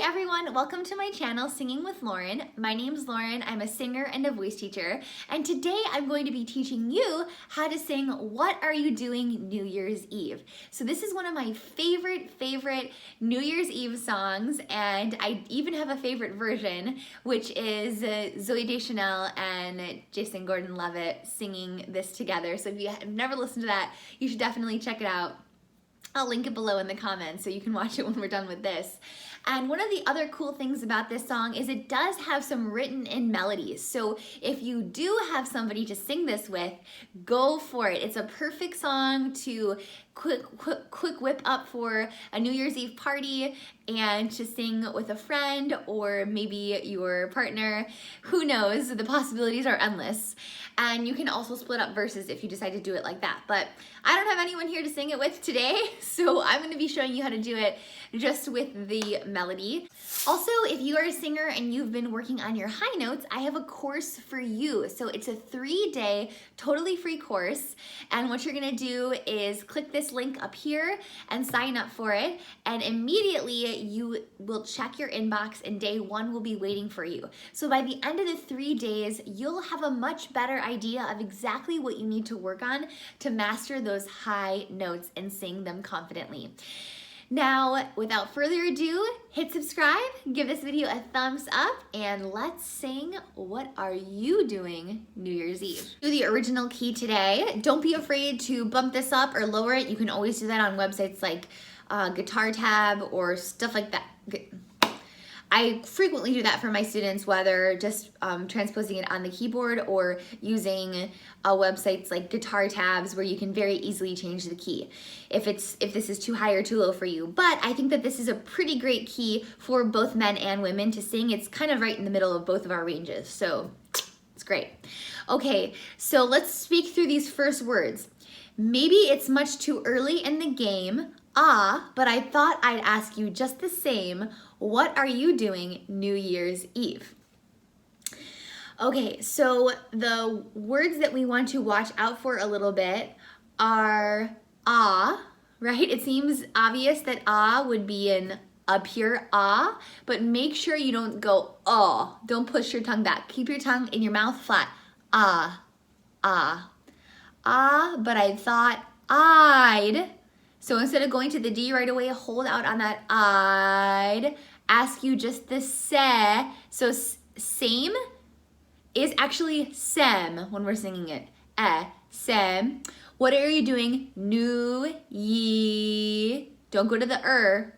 Hi everyone, welcome to my channel Singing with Lauren. My name's Lauren, I'm a singer and a voice teacher, and today I'm going to be teaching you how to sing What Are You Doing New Year's Eve. So this is one of my favorite New Year's Eve songs, and I even have a favorite version, which is Zooey Deschanel and Jason Gordon-Levitt singing this together. So if you have never listened to that, you should definitely check it out. I'll link it below in the comments so you can watch it when we're done with this. And one of the other cool things about this song is it does have some written in melodies. So if you do have somebody to sing this with, go for it. It's a perfect song to quick whip up for a New Year's Eve party and to sing with a friend or maybe your partner. Who knows? The possibilities are endless. And you can also split up verses if you decide to do it like that. But I don't have anyone here to sing it with today, so I'm going to be showing you how to do it just with the melody. Also, if you are a singer and you've been working on your high notes, I have a course for you. So it's a 3-day, totally free course. And what you're going to do is click this link up here and sign up for it. And immediately you will check your inbox and day 1 will be waiting for you. So by the end of the 3 days, you'll have a much better idea of exactly what you need to work on to master those high notes and sing them confidently. Now, without further ado, hit subscribe, give this video a thumbs up, and let's sing What Are You Doing New Year's Eve. Do the original key today. Don't be afraid to bump this up or lower it. You can always do that on websites like Guitar Tab or stuff like that. I frequently do that for my students, whether just transposing it on the keyboard or using websites like Guitar Tabs where you can very easily change the key if this is too high or too low for you. But I think that this is a pretty great key for both men and women to sing. It's kind of right in the middle of both of our ranges, so it's great. Okay, so let's speak through these first words. Maybe it's much too early in the game, but I thought I'd ask you just the same. What are you doing New Year's Eve? Okay, so the words that we want to watch out for a little bit are right? It seems obvious that would be a pure but make sure you don't go Don't push your tongue back. Keep your tongue in your mouth flat. But I thought I'd. So instead of going to the D right away, hold out on that I'd. Ask you just the se. So same is actually sem when we're singing it. Sem. What are you doing? New Ye. Don't go to the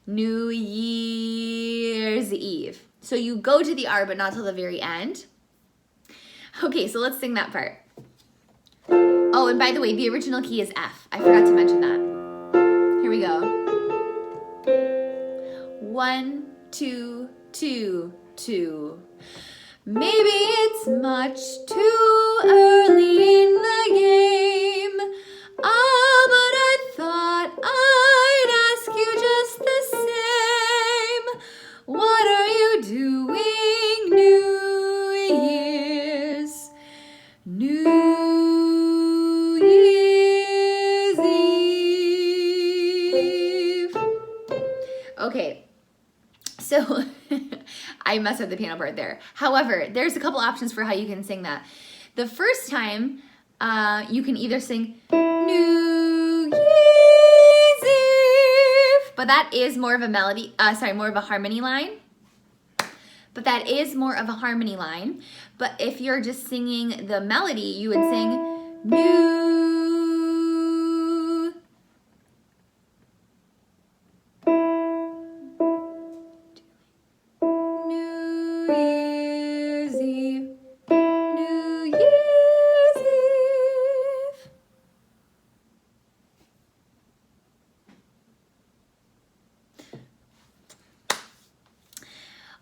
New Year's Eve. So you go to the R, but not till the very end. Okay, so let's sing that part. Oh, and by the way, the original key is F. I forgot to mention that. Here we go. 1, 2, 2, 2. Maybe it's much too early in the game. But I thought I'd ask you just the same. What are you doing New Year's Eve? Okay. So I messed up the piano part there. However, there's a couple options for how you can sing that. The first time, you can either sing New Year's Eve, but that is more of a melody, more of a harmony line. But that is more of a harmony line. But if you're just singing the melody, you would sing New Year's Eve, New Year's Eve.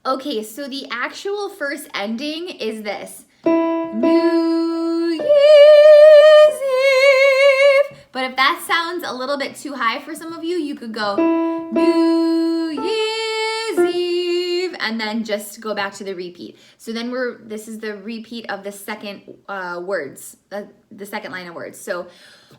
Okay, so the actual first ending is this. New Year's Eve. But if that sounds a little bit too high for some of you, you could go New Year's Eve and then just go back to the repeat. So then this is the repeat of the second words, the second line of words. So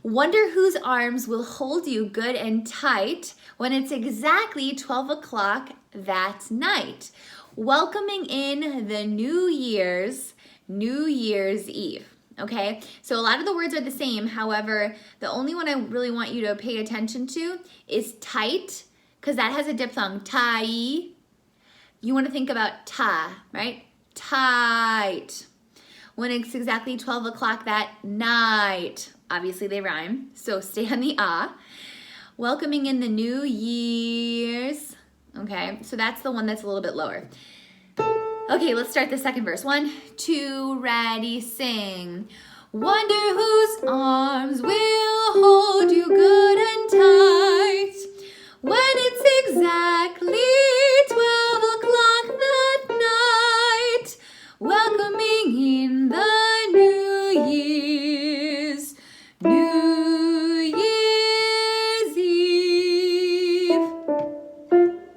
wonder whose arms will hold you good and tight when it's exactly 12 o'clock that night, welcoming in the New Year's Eve. Okay, so a lot of the words are the same. However, the only one I really want you to pay attention to is tight, because that has a diphthong, tai. You want to think about ta, right? Tight. When it's exactly 12 o'clock that night. Obviously they rhyme, so stay on the ah. Welcoming in the New Year's. Okay, so that's the one that's a little bit lower. Okay, let's start the second verse. 1, 2, ready, sing. Wonder whose arms will hold you good and tight when it's exactly 12 o'clock that night, welcoming in the New Year's Eve.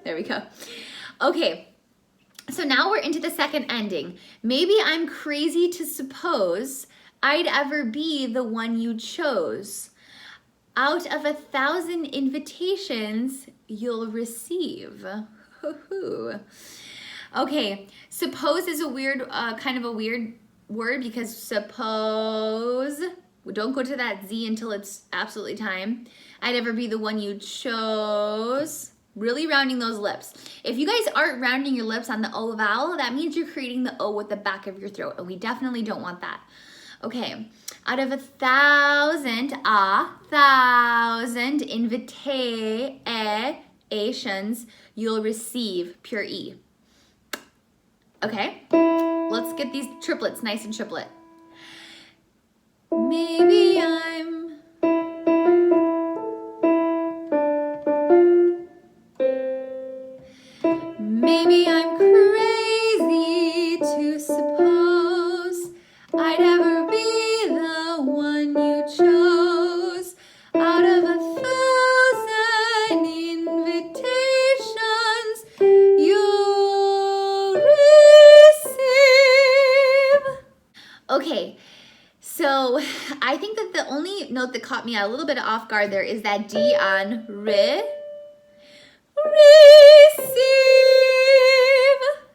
There we go. Okay. So now we're into the second ending. Maybe I'm crazy to suppose I'd ever be the one you chose. Out of 1,000 invitations you'll receive. Okay, suppose is a weird, kind of a weird word, because suppose, don't go to that Z until it's absolutely time. I'd ever be the one you chose. Really rounding those lips. If you guys aren't rounding your lips on the O vowel, that means you're creating the O with the back of your throat, and we definitely don't want that. Okay, out of 1,000, 1,000 invitations, you'll receive, pure E. Okay, let's get these triplets nice and triplet. Maybe I'm crazy to suppose I'd ever be the one you chose. Out of 1,000 invitations you'll receive. Okay, so I think that the only note that caught me a little bit off guard there is that D on re. Receive.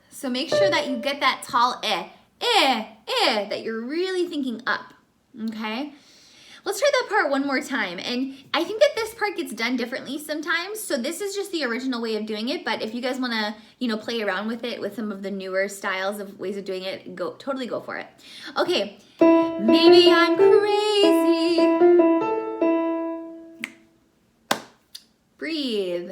So make sure that you get that tall that you're really thinking up, okay? Let's try that part one more time. And I think that this part gets done differently sometimes. So this is just the original way of doing it. But if you guys want to, play around with it with some of the newer styles of ways of doing it, totally go for it. Okay, maybe I'm crazy. Breathe.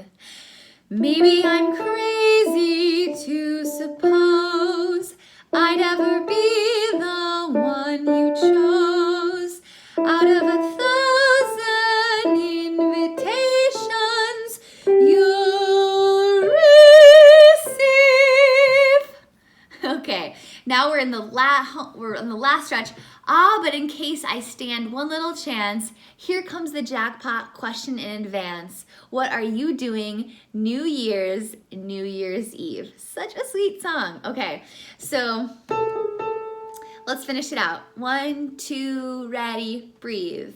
Maybe I'm crazy to suppose I'd ever be the one you chose. Out of 1,000 invitations you'll receive. Okay, now we're in the last stretch. But in case I stand one little chance, here comes the jackpot question in advance. What are you doing New Year's Eve? Such a sweet song. Okay, so let's finish it out. 1, 2, ready, breathe.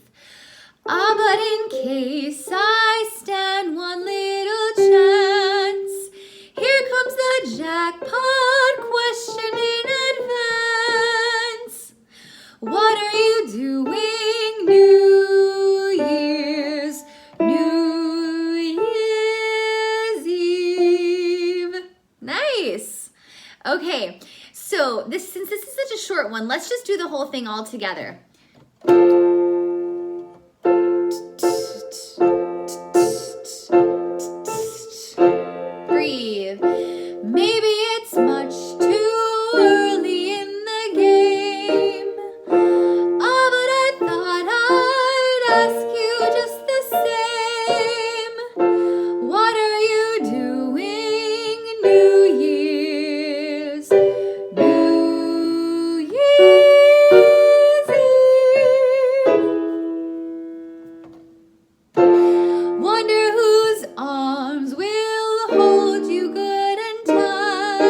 But in case I stand one little chance, here comes the jackpot question in advance. What are you doing New Year's Eve? Nice. Okay, so since this is such a short one, let's just do the whole thing all together. Breathe. Maybe it's much too early in the game. But I thought I'd ask you just the same. What are you doing New Year's Eve? Wonder whose arms will hold you good and tight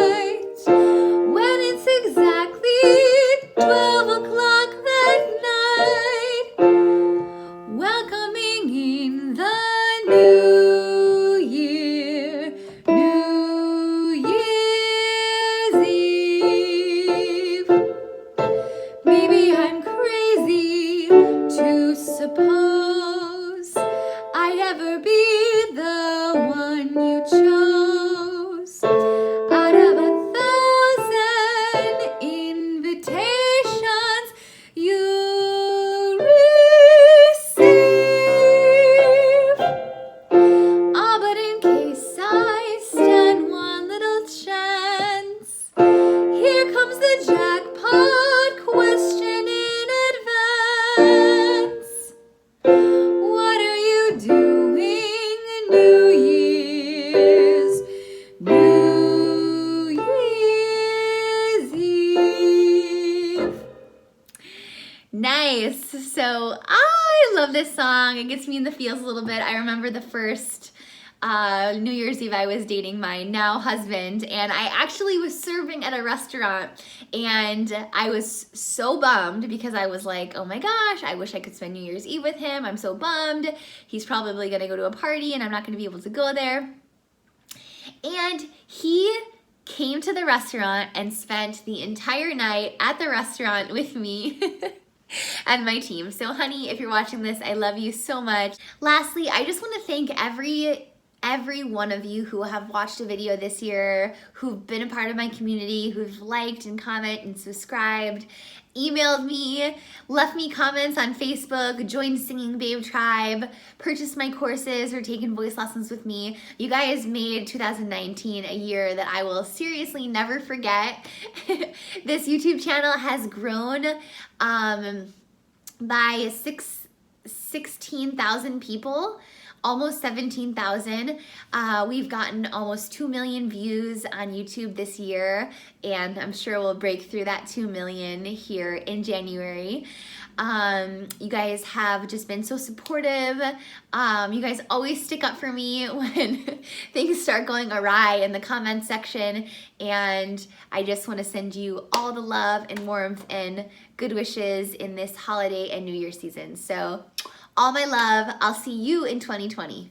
so I love this song. It gets me in the feels a little bit. I remember the first New Year's Eve I was dating my now husband, and I actually was serving at a restaurant, and I was so bummed because I was like, oh my gosh, I wish I could spend New Year's Eve with him. I'm so bummed. He's probably gonna go to a party and I'm not gonna be able to go there. And he came to the restaurant and spent the entire night at the restaurant with me and my team. So honey, if you're watching this, I love you so much. Lastly, I just want to thank every one of you who have watched a video this year, who've been a part of my community, who've liked and commented and subscribed, emailed me, left me comments on Facebook, joined Singing Babe Tribe, purchased my courses, or taken voice lessons with me. You guys made 2019 a year that I will seriously never forget. This YouTube channel has grown by 16,000 people. Almost 17,000. We've gotten almost 2 million views on YouTube this year, and I'm sure we'll break through that 2 million here in January. You guys have just been so supportive. You guys always stick up for me when things start going awry in the comment section, and I just want to send you all the love and warmth and good wishes in this holiday and New Year season. So all my love. I'll see you in 2020.